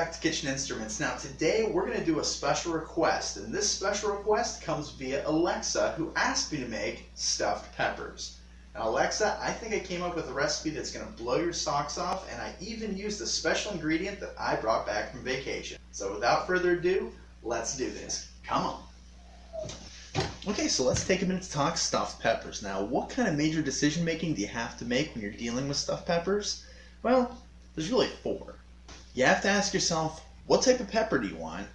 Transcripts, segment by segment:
back to Kitchen Instruments. Now today we're going to do a special request, and this special request comes via Alexa, who asked me to make stuffed peppers. Now Alexa, I think I came up with a recipe that's going to blow your socks off, and I even used a special ingredient that I brought back from vacation. So without further ado, let's do this. Come on. Okay, so let's take a minute to talk stuffed peppers. Now, what kind of major decision making do you have to make when you're dealing with stuffed peppers? Well, there's really four. You have to ask yourself, what type of pepper do you want?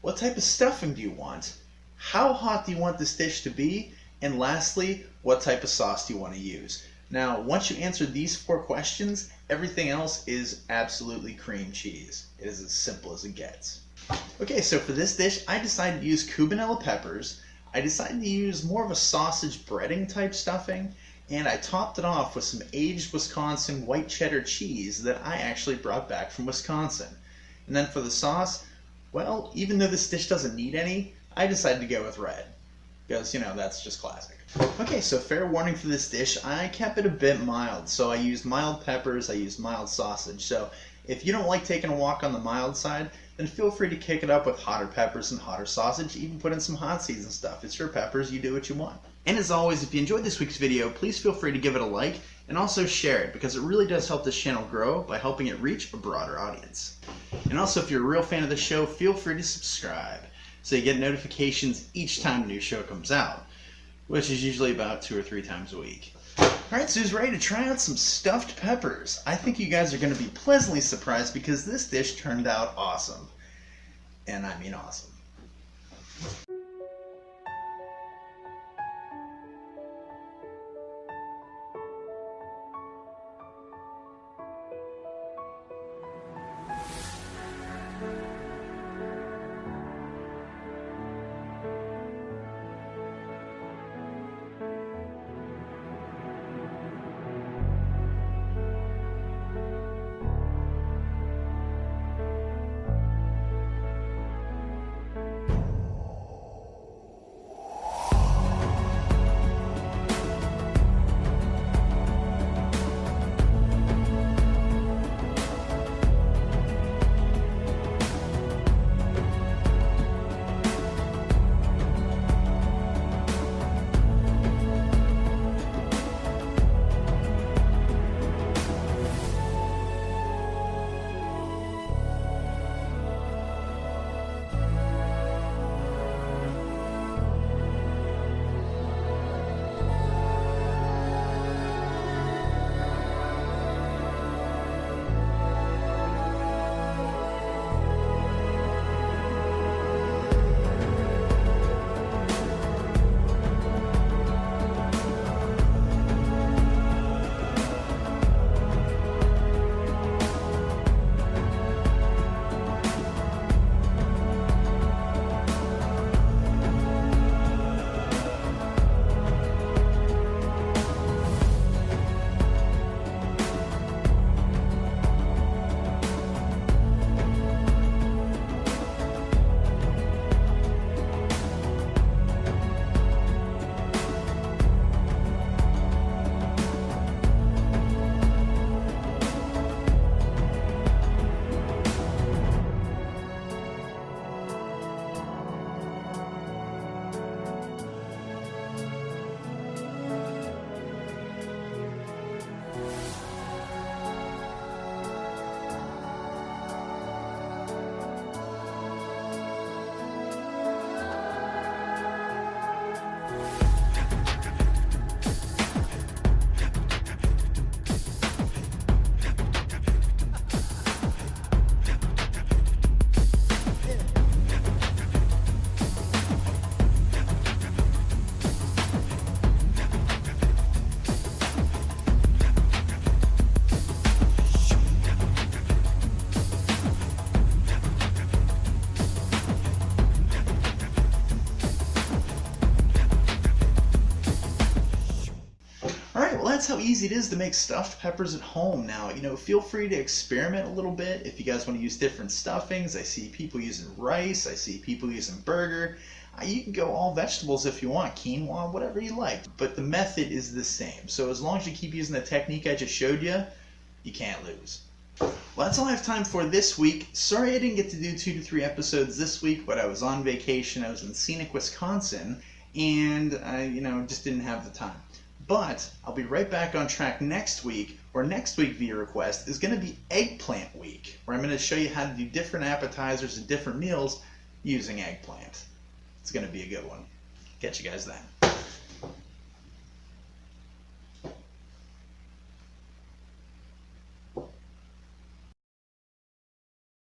What type of stuffing do you want? How hot do you want this dish to be? And lastly, what type of sauce do you want to use? Now, once you answer these four questions, everything else is absolutely cream cheese. It is as simple as it gets. Okay, so for this dish, I decided to use Cubanelle peppers. I decided to use more of a sausage breading type stuffing, and I topped it off with some aged Wisconsin white cheddar cheese that I actually brought back from Wisconsin. And then for the sauce, well, even though this dish doesn't need any, I decided to go with red. Because, you know, that's just classic. Okay, so fair warning for this dish, I kept it a bit mild. So I used mild peppers, I used mild sausage. So if you don't like taking a walk on the mild side, then feel free to kick it up with hotter peppers and hotter sausage, even put in some hot seeds and stuff. It's your peppers, you do what you want. And as always, if you enjoyed this week's video, please feel free to give it a like and also share it, because it really does help this channel grow by helping it reach a broader audience. And also, if you're a real fan of the show, feel free to subscribe so you get notifications each time a new show comes out, which is usually about 2 or 3 times a week. Alright, so who's ready to try out some stuffed peppers? I think you guys are going to be pleasantly surprised because this dish turned out awesome. And I mean awesome. That's how easy it is to make stuffed peppers at home. Now, feel free to experiment a little bit if you guys want to use different stuffings. I see people using rice, I see people using burger. You can go all vegetables if you want, quinoa, whatever you like. But the method is the same. So as long as you keep using the technique I just showed you, you can't lose. Well, that's all I have time for this week. Sorry I didn't get to do 2 to 3 episodes this week, but I was on vacation. I was in scenic Wisconsin, and I, just didn't have the time. But I'll be right back on track next week, where next week via request is going to be eggplant week, where I'm going to show you how to do different appetizers and different meals using eggplant. It's going to be a good one. Catch you guys then.